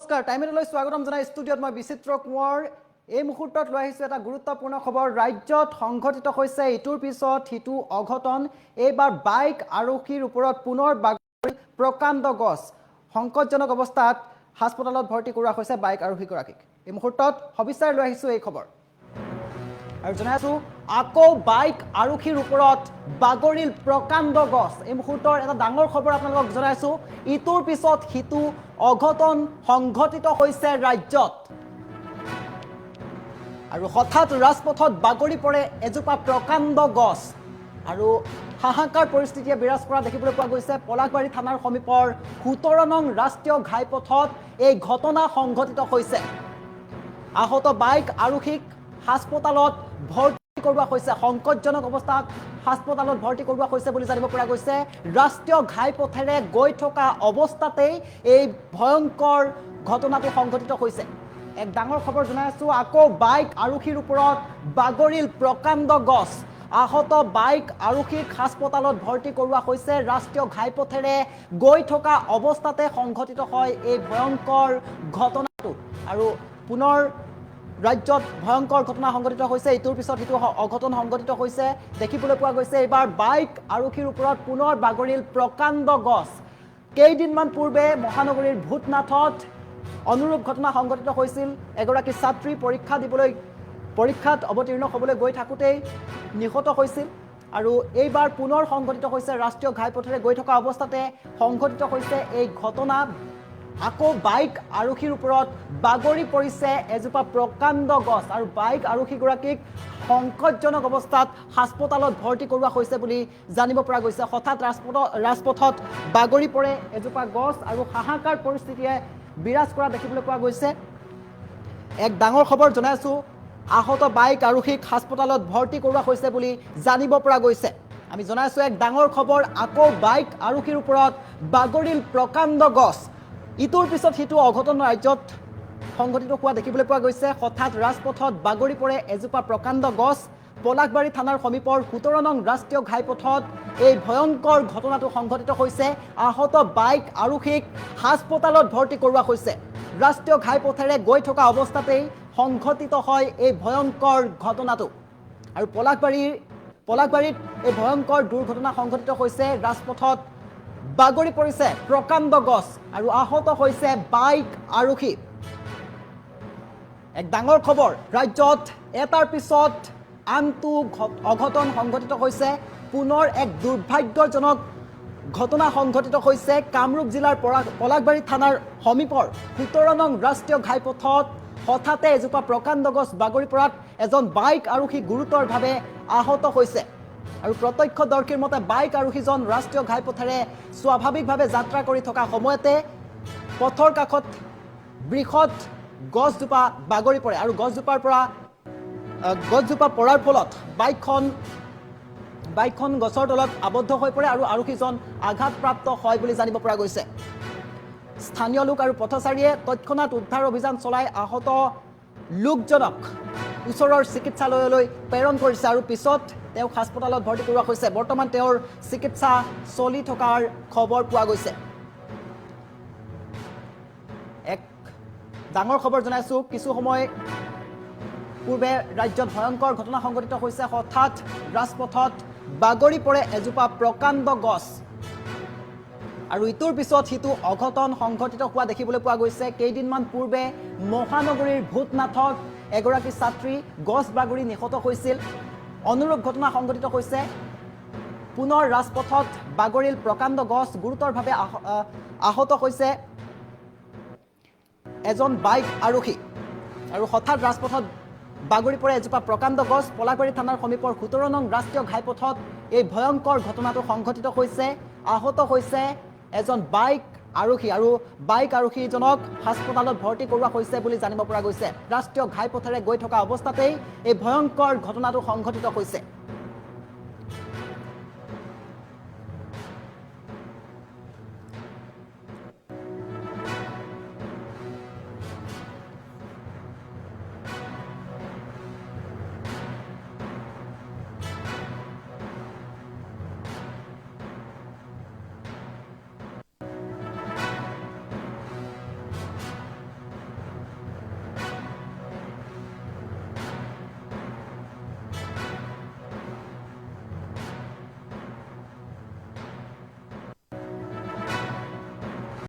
নমস্কাৰ টাইমেলৈ স্বাগতম জনাই ষ্টুডিঅ'ত মই বিচিত্ৰ কোঁৱৰ এই মুহূৰ্তত লৈ আহিছোঁ এটা গুৰুত্বপূৰ্ণ খবৰ ৰাজ্যত সংঘটিত হৈছে ইটোৰ পিছত সিটো অঘটন এইবাৰ বাইক আৰক্ষীৰ ওপৰত পুনৰ বাগৰি প্ৰকাণ্ড গছ সংকটজনক অৱস্থাত হাস্পতালত ভৰ্তি কৰোৱা হৈছে বাইক আৰক্ষীগৰাকীক এই মুহূৰ্তত সবিস্তাৰ লৈ আহিছোঁ এই খবৰ আৰু জনাইছোঁ আকৌ বাইক আৰক্ষীৰ ওপৰত বাগৰিল প্ৰকাণ্ড গছ এই মুহূৰ্তৰ এটা ডাঙৰ খবৰ আপোনালোকক জনাইছোঁ ইটোৰ পিছত সিটো অঘটন সংঘটিত হৈছে ৰাজ্যত আৰু হঠাৎ ৰাজপথত বাগৰি পৰে এজোপা প্ৰকাণ্ড গছ আৰু হাহাকাৰ পৰিস্থিতিয়ে বিৰাজ কৰা দেখিবলৈ পোৱা গৈছে পলাশবাৰী থানাৰ সমীপৰ ১৭ নং ৰাষ্ট্ৰীয় ঘাইপথত এই ঘটনা সংঘটিত হৈছে আহত বাইক আৰক্ষীক হাস্পতালত ভৰ্তি কৰোৱা হৈছে সংকটজনক অৱস্থাত হাস্পতালত ভৰ্তি কৰোৱা হৈছে বুলি জানিব পৰা গৈছে ৰাষ্ট্ৰীয় ঘাইপথেৰে গৈ থকা অৱস্থাতেই এই ভয়ংকৰ ঘটনাটো সংঘটিত হৈছে এক ডাঙৰ খবৰ জনাইছোঁ আকৌ বাইক আৰক্ষীৰ ওপৰত বাগৰিল প্ৰকাণ্ড গছ আহত বাইক আৰক্ষীক হাস্পতালত ভৰ্তি কৰোৱা হৈছে ৰাষ্ট্ৰীয় ঘাইপথেৰে গৈ থকা অৱস্থাতে সংঘটিত হয় এই ভয়ংকৰ ঘটনাটো আৰু পুনৰ ৰাজ্যত ভয়ংকৰ ঘটনা সংঘটিত হৈছে ইটোৰ পিছত সিটো অঘটন সংঘটিত হৈছে দেখিবলৈ পোৱা গৈছে এইবাৰ বাইক আৰক্ষীৰ ওপৰত পুনৰ বাগৰিল প্ৰকাণ্ড গছ কেইদিনমান পূৰ্বে মহানগৰীৰ ভূতনাথত অনুৰূপ ঘটনা সংঘটিত হৈছিল এগৰাকী ছাত্ৰী পৰীক্ষাত অৱতীৰ্ণ হ'বলৈ গৈ থাকোঁতেই নিহত হৈছিল আৰু এইবাৰ পুনৰ সংঘটিত হৈছে ৰাষ্ট্ৰীয় ঘাইপথেৰে গৈ থকা অৱস্থাতে সংঘটিত হৈছে এই ঘটনা আকৌ বাইক আৰক্ষীৰ ওপৰত বাগৰি পৰিছে এজোপা প্ৰকাণ্ড গছ আৰু বাইক আৰক্ষীগৰাকীক সংকটজনক অৱস্থাত হাস্পতালত ভৰ্তি কৰোৱা হৈছে বুলি জানিব পৰা গৈছে হঠাৎ ৰাজপথত বাগৰি পৰে এজোপা গছ আৰু হাহাকাৰ পৰিস্থিতিয়ে বিৰাজ কৰা দেখিবলৈ পোৱা গৈছে এক ডাঙৰ খবৰ জনাইছোঁ আহত বাইক আৰক্ষীক হাস্পতালত ভৰ্তি কৰোৱা হৈছে বুলি জানিব পৰা গৈছে আমি জনাইছোঁ এক ডাঙৰ খবৰ আকৌ বাইক আৰক্ষীৰ ওপৰত বাগৰিল প্ৰকাণ্ড গছ ইটোৰ পিছত সিটো অঘটন ৰাজ্যত সংঘটিত হোৱা দেখিবলৈ পোৱা গৈছে হঠাৎ ৰাজপথত বাগৰি পৰে এজোপা প্ৰকাণ্ড গছ পলাশবাৰী থানাৰ সমীপৰ ১৭ নং ৰাষ্ট্ৰীয় ঘাইপথত এই ভয়ংকৰ ঘটনাটো সংঘটিত হৈছে আহত বাইক আৰক্ষীক হাস্পতালত ভৰ্তি কৰোৱা হৈছে ৰাষ্ট্ৰীয় ঘাইপথেৰে গৈ থকা অৱস্থাতেই সংঘটিত হয় এই ভয়ংকৰ ঘটনাটো আৰু পলাশবাৰীত এই ভয়ংকৰ দুৰ্ঘটনা সংঘটিত হৈছে ৰাজপথত বাগৰি পৰিছে প্ৰকাণ্ড গছ আৰু আহত হৈছে বাইক আৰক্ষী এক ডাঙৰ খবৰ ৰাজ্যত এটাৰ পিছত আনটো অঘটন সংঘটিত হৈছে পুনৰ এক দুৰ্ভাগ্যজনক ঘটনা সংঘটিত হৈছে কামৰূপ জিলাৰ পলাশবাৰী থানাৰ সমীপৰ ১৭ নং ৰাষ্ট্ৰীয় ঘাইপথত হঠাতে এজোপা প্ৰকাণ্ড গছ বাগৰি পৰাত এজন বাইক আৰক্ষী গুৰুতৰভাৱে আহত হৈছে আৰু প্ৰত্যক্ষদৰ্শীৰ মতে বাইক আৰক্ষীজন ৰাষ্ট্ৰীয় ঘাইপথেৰে স্বাভাৱিকভাৱে যাত্ৰা কৰি থকা সময়তে পথৰ কাষত বৃহৎ গছজোপা বাগৰি পৰে আৰু গছজোপা পৰাৰ ফলত বাইকখন গছৰ তলত আবদ্ধ হৈ পৰে আৰু আৰক্ষীজন আঘাতপ্ৰাপ্ত হয় বুলি জানিব পৰা গৈছে স্থানীয় লোক আৰু পথচাৰীয়ে তৎক্ষণাত উদ্ধাৰ অভিযান চলাই আহত লোকজনক ওচৰৰ চিকিৎসালয়লৈ প্ৰেৰণ কৰিছে আৰু পিছত তেওঁক হাস্পতালত ভৰ্তি কৰোৱা হৈছে বৰ্তমান তেওঁৰ চিকিৎসা চলি থকাৰ খবৰ পোৱা গৈছে এক ডাঙৰ খবৰ জনাইছোঁ কিছু সময় পূৰ্বে ৰাজ্যত ভয়ংকৰ ঘটনা সংঘটিত হৈছে হঠাৎ ৰাজপথত বাগৰি পৰে এজোপা প্ৰকাণ্ড গছ আৰু ইটোৰ পিছত সিটো অঘটন সংঘটিত হোৱা দেখিবলৈ পোৱা গৈছে কেইদিনমান পূৰ্বে মহানগৰীৰ ভূতনাথত এগৰাকী ছাত্ৰী গছ বাগৰি নিহত হৈছিল অনুৰূপ ঘটনা সংঘটিত হৈছে পুনৰ ৰাজপথত বাগৰিল প্ৰকাণ্ড গছ গুৰুতৰভাৱে আহত হৈছে এজন বাইক আৰক্ষী আৰু হঠাৎ ৰাজপথত বাগৰি পৰে এজোপা প্ৰকাণ্ড গছ পলাশবাৰী থানাৰ সমীপৰ ১৭ নং ৰাষ্ট্ৰীয় ঘাইপথত এই ভয়ংকৰ ঘটনাটো সংঘটিত হৈছে আহত হৈছে এজন বাইক আৰক্ষী আৰু বাইক আৰক্ষীজনক হাস্পতালত ভৰ্তি কৰোৱা হৈছে বুলি জানিব পৰা গৈছে ৰাষ্ট্ৰীয় ঘাইপথেৰে গৈ থকা অৱস্থাতেই এই ভয়ংকৰ ঘটনাটো সংঘটিত হৈছে